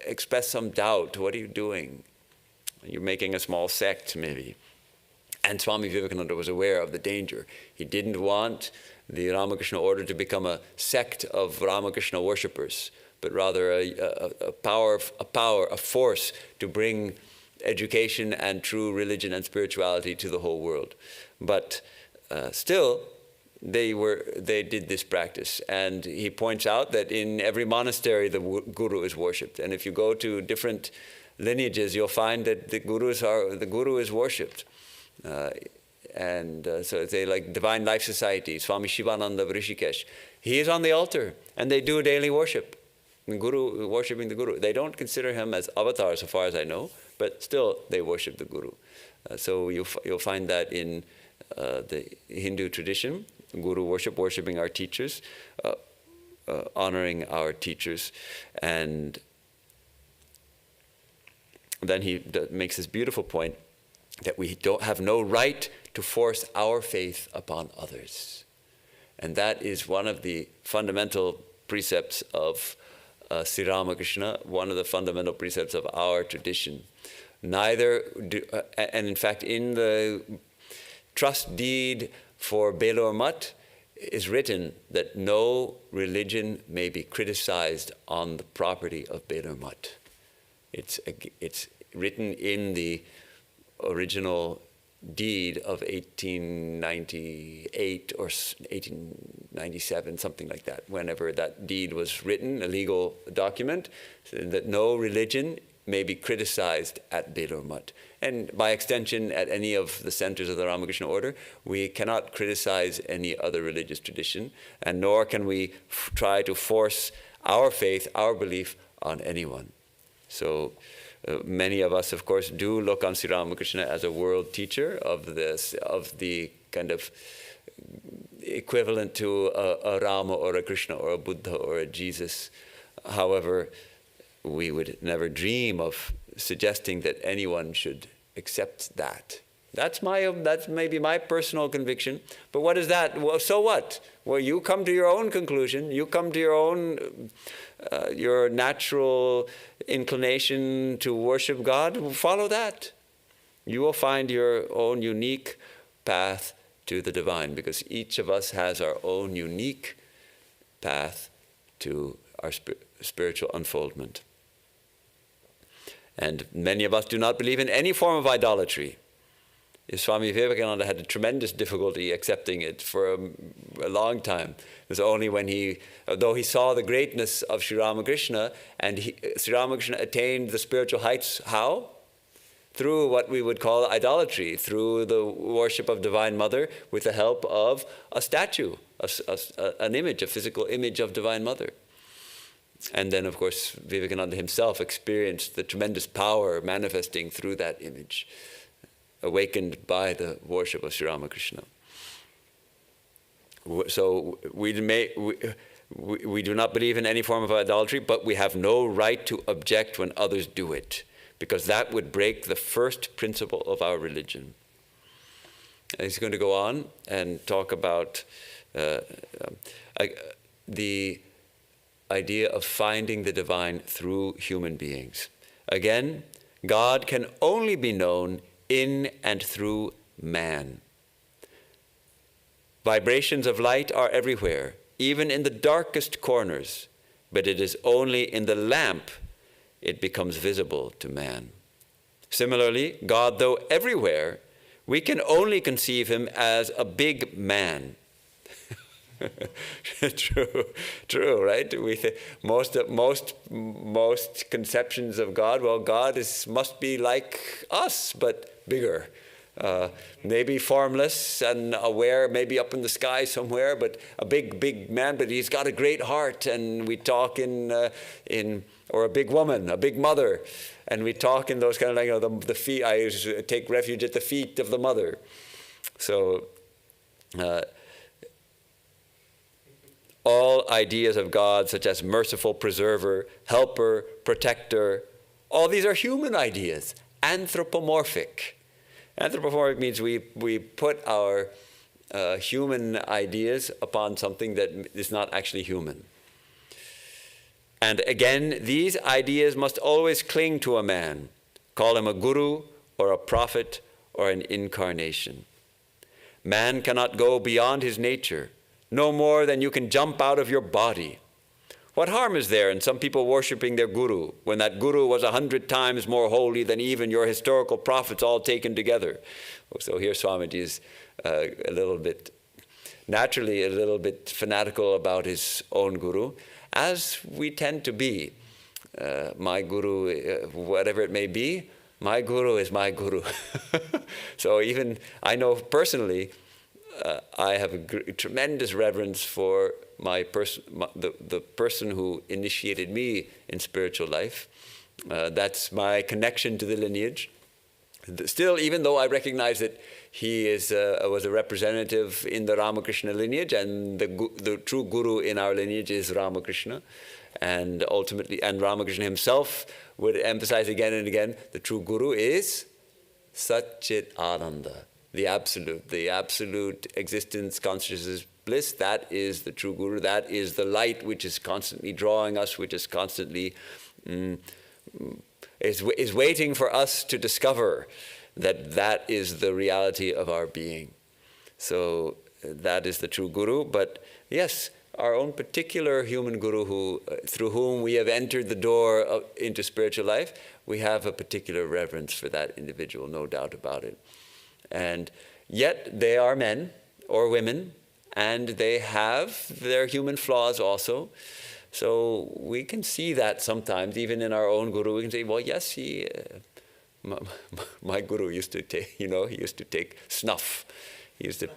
expressed some doubt. What are you doing? You're making a small sect, maybe. And Swami Vivekananda was aware of the danger. He didn't want the Ramakrishna order to become a sect of Ramakrishna worshippers, but rather a force to bring education and true religion and spirituality to the whole world. But still, they did this practice. And he points out that in every monastery, the Guru is worshipped. And if you go to different lineages, you'll find that the Guru is worshipped. So they like Divine Life Society, Swami Shivananda of Rishikesh. He is on the altar, and they do daily worship. The Guru, worshipping the Guru. They don't consider him as avatar, so far as I know, but still they worship the Guru. So you'll find that in the Hindu tradition, Guru worship, worshipping our teachers, honoring our teachers, and then he makes this beautiful point that we don't have no right to force our faith upon others. And that is one of the fundamental precepts of Sri Ramakrishna, one of the fundamental precepts of our tradition. And in fact, in the trust deed for Belur Mutt is written that no religion may be criticized on the property of Belur Mutt. It's written in the original deed of 1898 or 1897, something like that, whenever that deed was written, a legal document, that no religion may be criticized at Belur Mutt. And by extension, at any of the centers of the Ramakrishna order, we cannot criticize any other religious tradition, and nor can we try to force our faith, our belief on anyone. So many of us, of course, do look on Sri Ramakrishna as a world teacher of the kind of equivalent to a Rama or a Krishna or a Buddha or a Jesus. However, we would never dream of suggesting that anyone should accept that. That's maybe my personal conviction. But what is that? Well, so what? Well, you come to your own conclusion. You come to your own, your natural inclination to worship God. Follow that. You will find your own unique path to the divine, because each of us has our own unique path to our spiritual unfoldment. And many of us do not believe in any form of idolatry. Swami Vivekananda had a tremendous difficulty accepting it for a long time. It was only when though he saw the greatness of Sri Ramakrishna, and Sri Ramakrishna attained the spiritual heights, how? Through what we would call idolatry, through the worship of Divine Mother with the help of a statue, an image, a physical image of Divine Mother. And then, of course, Vivekananda himself experienced the tremendous power manifesting through that image, awakened by the worship of Sri Ramakrishna. So we do not believe in any form of idolatry, but we have no right to object when others do it, because that would break the first principle of our religion. And he's going to go on and talk about the idea of finding the divine through human beings. Again, God can only be known in and through man. Vibrations of light are everywhere, even in the darkest corners, but it is only in the lamp it becomes visible to man. Similarly, God, though everywhere, we can only conceive him as a big man. True, right? Most conceptions of God, well, God must be like us, but bigger. Maybe formless and aware, maybe up in the sky somewhere, but a big man, but he's got a great heart, and we talk or a big woman, a big mother, and we talk in those kind of the feet. I take refuge at the feet of the mother. So all ideas of God, such as merciful preserver, helper, protector, all these are human ideas, anthropomorphic. Anthropomorphic means we put our human ideas upon something that is not actually human. And again, these ideas must always cling to a man. Call him a guru or a prophet or an incarnation. Man cannot go beyond his nature, no more than you can jump out of your body. What harm is there in some people worshiping their guru, when that guru was 100 times more holy than even your historical prophets all taken together? So here Swamiji is naturally a little bit fanatical about his own guru, as we tend to be. My guru, whatever it may be, my guru is my guru. So even I know personally, I have a tremendous reverence for the person who initiated me in spiritual life. That's my connection to the lineage. Still, even though I recognize that he was a representative in the Ramakrishna lineage, and the true guru in our lineage is Ramakrishna, and ultimately, and Ramakrishna himself would emphasize again and again, the true guru is Satchit Ananda. The absolute existence, consciousness, bliss, that is the true guru. That is the light which is constantly drawing us, which is constantly is waiting for us to discover that is the reality of our being. So that is the true guru. But yes, our own particular human guru through whom we have entered the door into spiritual life, we have a particular reverence for that individual, no doubt about it. And yet they are men or women, and they have their human flaws also. So we can see that sometimes, even in our own guru, we can say, well, yes, my guru used to take, he used to take snuff. He used to,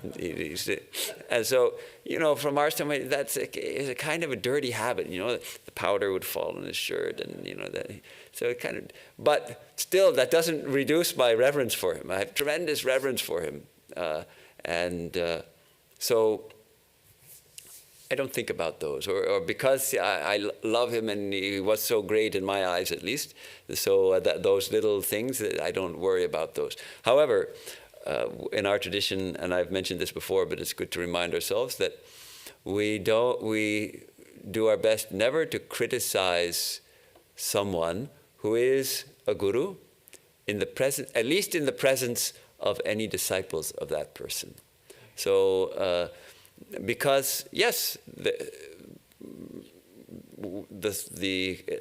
and so, from our standpoint, that's a kind of a dirty habit. The powder would fall on his shirt, and so it kind of. But still, that doesn't reduce my reverence for him. I have tremendous reverence for him, so I don't think about those, or because I love him and he was so great in my eyes, at least. So those little things, I don't worry about those. However, in our tradition, and I've mentioned this before, but it's good to remind ourselves that we do our best never to criticize someone who is a guru, at least in the presence of any disciples of that person. So, because yes,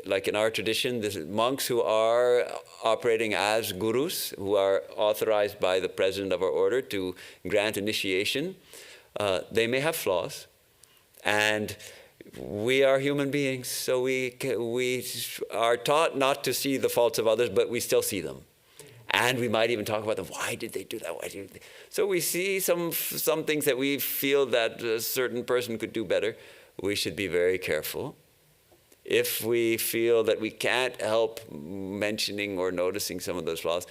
like in our tradition, the monks who are operating as gurus, who are authorized by the president of our order to grant initiation, they may have flaws, and we are human beings, so we are taught not to see the faults of others, but we still see them. And we might even talk about them. Why did they do that? So we see some things that we feel that a certain person could do better. We should be very careful. If we feel that we can't help mentioning or noticing some of those flaws,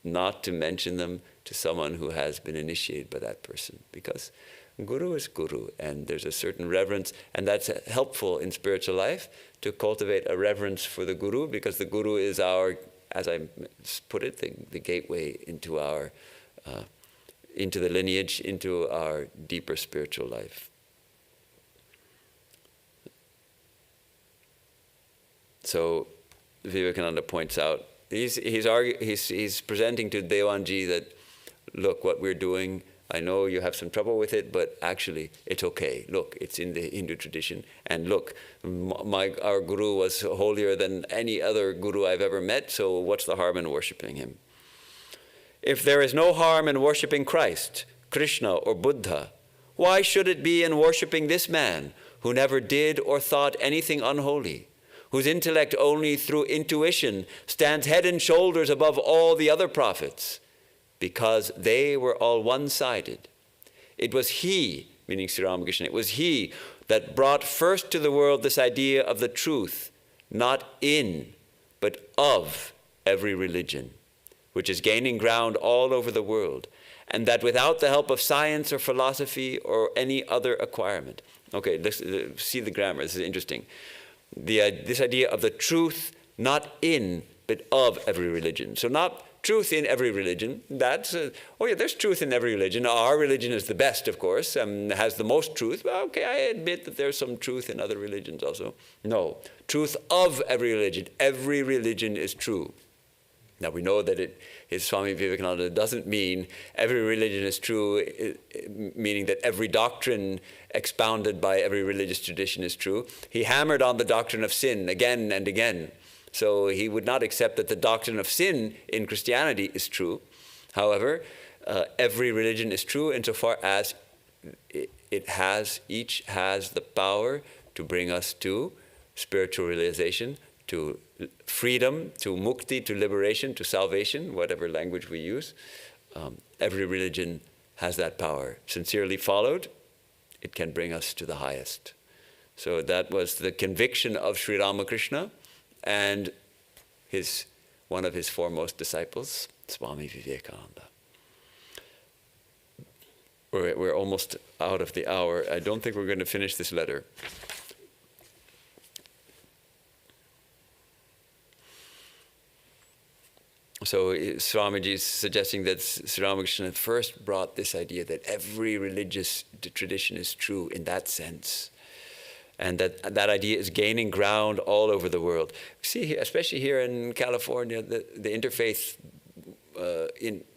not to mention them to someone who has been initiated by that person. Because guru is guru, and there's a certain reverence, and that's helpful in spiritual life, to cultivate a reverence for the guru, because the guru is our, as I put it, the gateway into into the lineage, into our deeper spiritual life. So Vivekananda points out, he's presenting to Devanji that, look, what we're doing, I know you have some trouble with it, but actually it's okay. Look, it's in the Hindu tradition. And look, our guru was holier than any other guru I've ever met, so what's the harm in worshiping him? If there is no harm in worshiping Christ, Krishna, or Buddha, why should it be in worshiping this man who never did or thought anything unholy, whose intellect only through intuition stands head and shoulders above all the other prophets, because they were all one-sided? It was he, meaning Sri Ramakrishna, it was he that brought first to the world this idea of the truth, not in, but of every religion, which is gaining ground all over the world, and that without the help of science or philosophy or any other acquirement. Okay, let's see the grammar. This is interesting. This idea of the truth, not in, but of every religion. So not truth in every religion. That's, there's truth in every religion. Our religion is the best, of course, has the most truth. Well, okay, I admit that there's some truth in other religions also. No, truth of every religion. Every religion is true. Now, we know that Swami Vivekananda doesn't mean every religion is true, meaning that every doctrine expounded by every religious tradition is true. He hammered on the doctrine of sin again and again. So he would not accept that the doctrine of sin in Christianity is true. However, every religion is true insofar as each has the power to bring us to spiritual realization, to freedom, to mukti, to liberation, to salvation, whatever language we use. Every religion has that power. Sincerely followed, it can bring us to the highest. So that was the conviction of Sri Ramakrishna and one of his foremost disciples, Swami Vivekananda. We're almost out of the hour. I don't think we're going to finish this letter. So Swamiji is suggesting that Sri Ramakrishna first brought this idea that every religious tradition is true in that sense, and that idea is gaining ground all over the world. See, especially here in California, the interfaith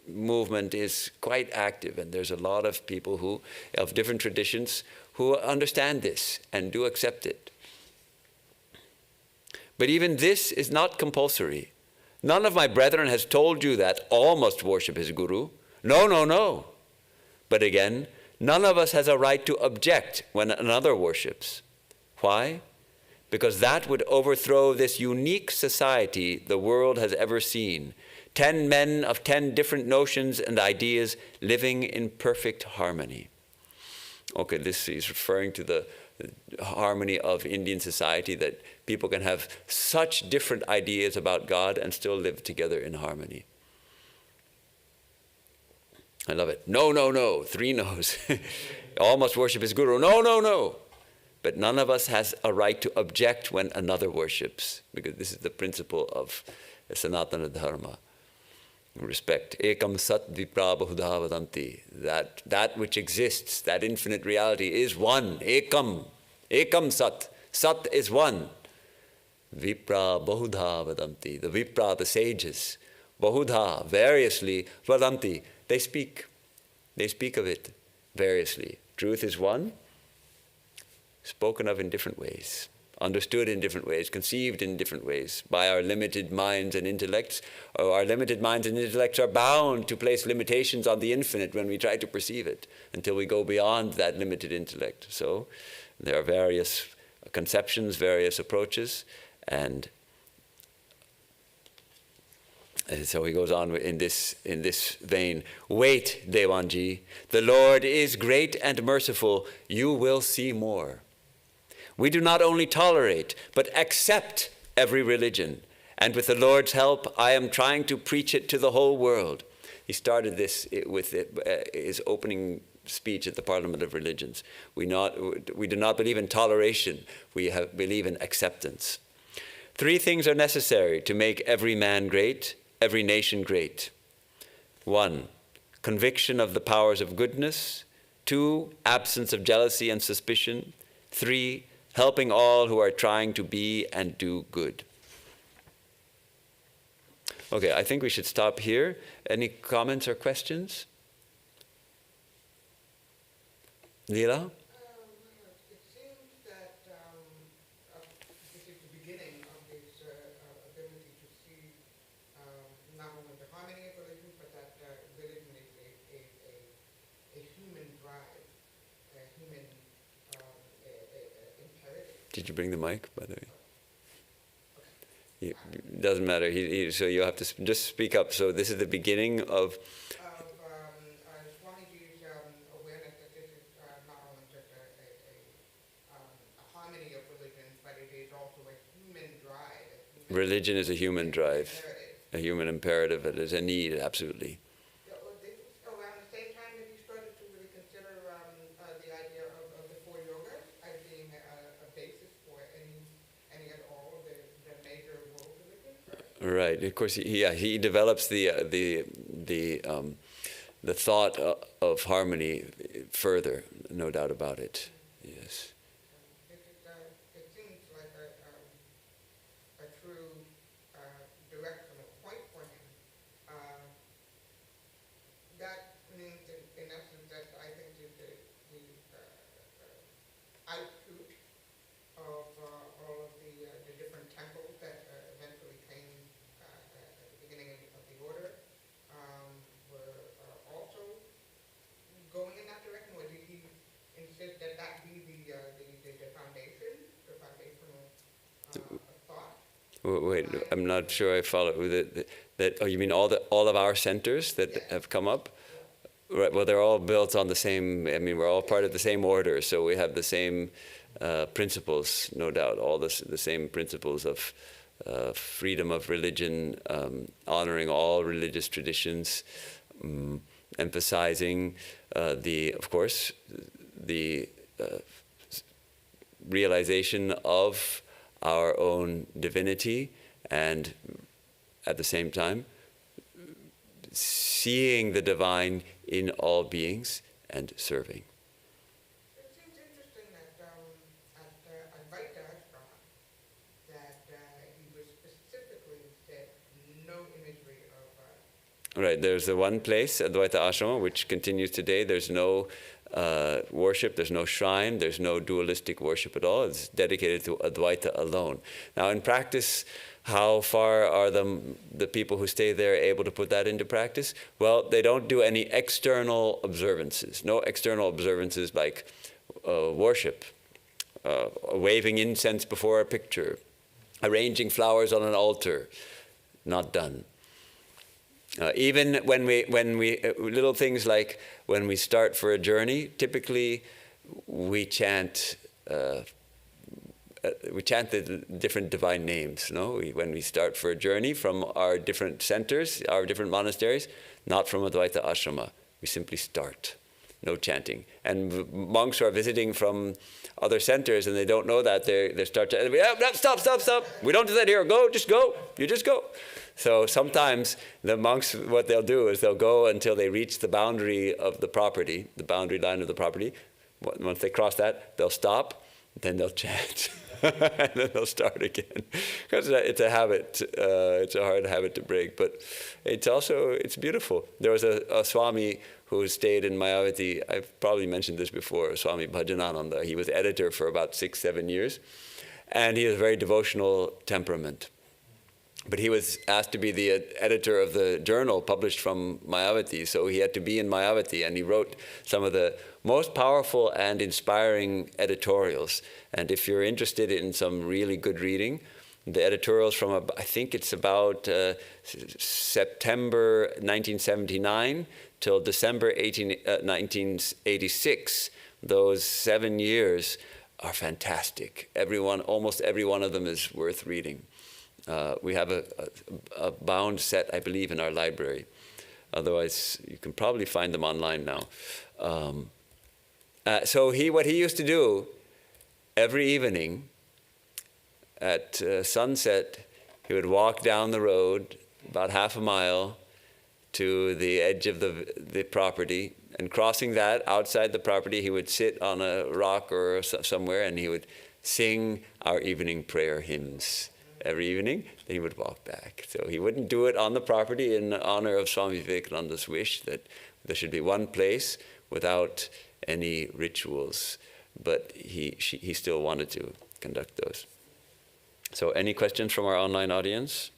movement is quite active, and there's a lot of people of different traditions who understand this and do accept it. But even this is not compulsory. None of my brethren has told you that all must worship his guru. No, no, no. But again, none of us has a right to object when another worships. Why? because that would overthrow this unique society the world has ever seen. 10 men of 10 different notions and ideas living in perfect harmony. Okay, this is referring to the harmony of Indian society, that people can have such different ideas about God and still live together in harmony. I love it. No, no, no. 3 no's. All must worship his guru. No, no, no. But none of us has a right to object when another worships, because this is the principle of Sanatana Dharma. Respect. Ekam sat vipra bahudha vadanti. That which exists, that infinite reality is one. Ekam. Ekam sat. Sat is one. Vipra bahudha vadanti. The vipra, the sages. Bahudha, variously. Vadanti. They speak. They speak of it variously. Truth is one. Spoken of in different ways. Understood in different ways, conceived in different ways by our limited minds and intellects. Our limited minds and intellects are bound to place limitations on the infinite when we try to perceive it until we go beyond that limited intellect. So there are various conceptions, various approaches, and so he goes on in this vein. Wait, Devanji, the Lord is great and merciful. You will see more. We do not only tolerate, but accept every religion. And with the Lord's help, I am trying to preach it to the whole world. He started this with his opening speech at the Parliament of Religions. We do not believe in toleration. We believe in acceptance. 3 things are necessary to make every man great, every nation great. 1, conviction of the powers of goodness. 2, absence of jealousy and suspicion. 3, helping all who are trying to be and do good. Okay, I think we should stop here. Any comments or questions? Leela? It seems that this is the beginning of this ability to see not only the harmony of religion, but that religion is a human drive, a human imperative. Did you bring the mic, by the way? It doesn't matter. So you have to just speak up. So this is the beginning of Swamiji's awareness that this is not only just a harmony of religion, but it is also a human drive. Religion is a human drive, imperative. a human imperative. It is a need, absolutely. This was around the same time that you started to really consider the idea of the 4 yogas as being a basis for any and all of the major world religions. Right. Of course, he develops the thought of harmony further, no doubt about it. Yes. It seems like a true directional point for him. That means, in essence, that I think the output of all of the different temples that eventually came at the beginning of the order were also going in that direction, or did he insist that that be the foundation, the foundational thought? Wait, I'm not sure I follow. Oh, you mean all of our centers that have come up? Right. Well, they're all built on the same. I mean, we're all part of the same order, so we have the same principles, no doubt. All the same principles of freedom of religion, honoring all religious traditions, emphasizing of course, the realization of our own divinity, and at the same time seeing the divine in all beings and serving. It seems interesting that at Advaita Ashram, that he was specifically said no imagery of... Right, there's the one place, Advaita Ashrama, which continues today. There's no worship, there's no shrine, there's no dualistic worship at all. It's dedicated to Advaita alone. Now in practice, how far are the people who stay there able to put that into practice? Well, they don't do any external observances. No external observances like worship. waving incense before a picture, arranging flowers on an altar, not done. Even when we little things like when we start for a journey, typically we chant the different divine names. No, when we start for a journey from our different centers, our different monasteries, not from Advaita Ashrama, we simply start. No chanting. And monks who are visiting from other centers and they don't know that, they start chanting. Stop. We don't do that here. Go, just go. You just go. So sometimes the monks, what they'll do is they'll go until they reach the boundary of the property, the boundary line of the property. Once they cross that, they'll stop, then they'll chant. And then they'll start again. Because it's a habit, it's a hard habit to break, but it's beautiful. There was a Swami who stayed in Mayavati. I've probably mentioned this before, Swami Bhajanananda. He was editor for about 6-7 years, and he has a very devotional temperament. But he was asked to be the editor of the journal published from Mayavati, so he had to be in Mayavati, and he wrote some of the most powerful and inspiring editorials. And if you're interested in some really good reading, the editorials from, I think it's about September 1979 till December 1986, those 7 years are fantastic. Almost every one of them is worth reading. We have a bound set, I believe, in our library. Otherwise, you can probably find them online now. So what he used to do every evening at sunset, he would walk down the road about half a mile to the edge of the property, and crossing that outside the property, he would sit on a rock or somewhere, and he would sing our evening prayer hymns. Every evening, then he would walk back. So he wouldn't do it on the property in honor of Swami Vivekananda's wish that there should be one place without any rituals, but he still wanted to conduct those. So any questions from our online audience?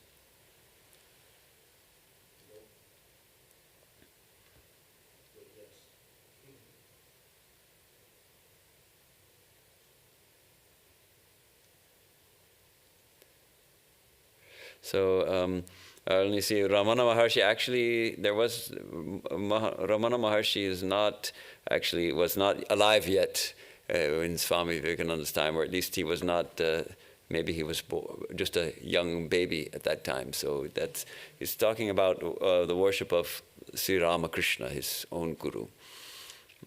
So let me see, Ramana Maharshi, actually, Ramana Maharshi was not alive yet in Swami Vivekananda's time, or at least he was not, maybe he was just a young baby at that time. So he's talking about the worship of Sri Ramakrishna, his own guru.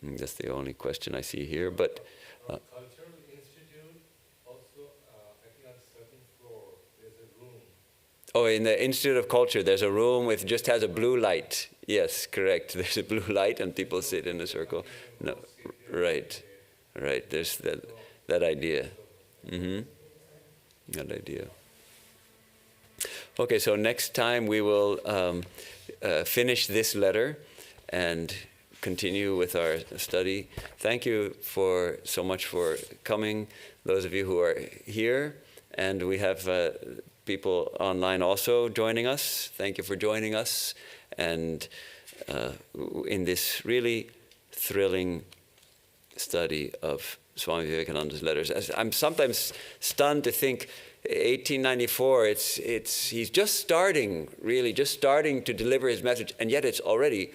And that's the only question I see here, but... Cultural Institute, also, I think on the second floor, there's a room. Oh, in the Institute of Culture, there's a room with just has a blue light. Yes, correct. There's a blue light and people sit in a circle. No, right. There's that idea. That idea. Okay, so next time we will finish this letter and continue with our study. Thank you so much for coming, those of you who are here, and we have people online also joining us. Thank you for joining us, and in this really thrilling study of Swami Vivekananda's letters. I'm sometimes stunned to think 1894, he's just starting to deliver his message, and yet it's already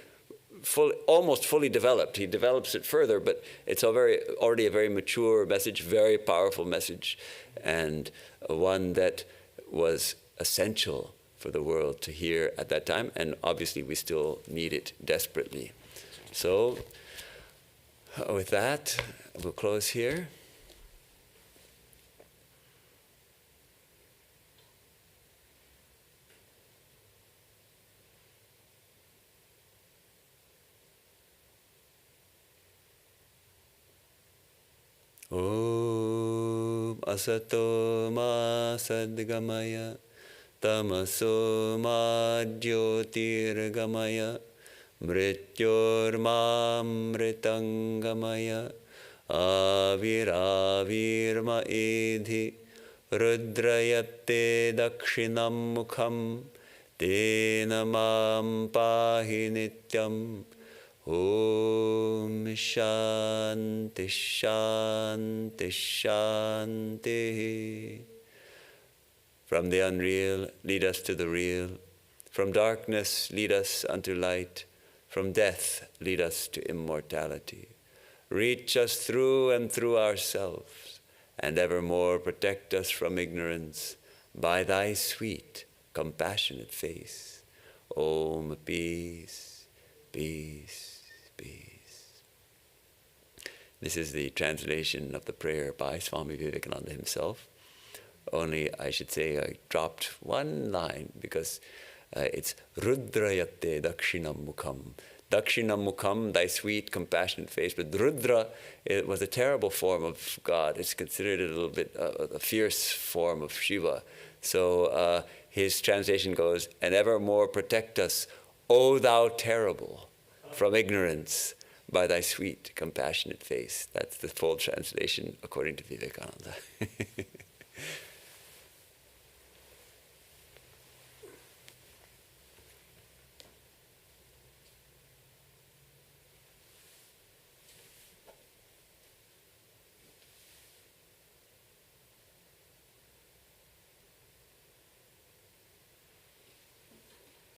almost fully developed. He develops it further, but it's already a very mature message, very powerful message, and one that was essential for the world to hear at that time, and obviously we still need it desperately. So with that, we'll close here. Om asato ma sadgamaya tamaso ma jyotirgamaya mrityorma mritangamaya aviravirma idhi rudrayate dakshinam mukham tena mam pahi nityam Om Shanti Shanti Shanti. From the unreal, lead us to the real. From darkness, lead us unto light. From death, lead us to immortality. Reach us through and through ourselves, and evermore protect us from ignorance by thy sweet, compassionate face. Om peace, peace, peace. This is the translation of the prayer by Swami Vivekananda himself. Only, I should say, I dropped one line because it's Rudrayate Dakshinam Mukham. Dakshinam Mukham, thy sweet, compassionate face. But Rudra, it was a terrible form of God. It's considered a little bit a fierce form of Shiva. So his translation goes, and evermore protect us, O thou terrible, from ignorance by thy sweet, compassionate face. That's the full translation according to Vivekananda.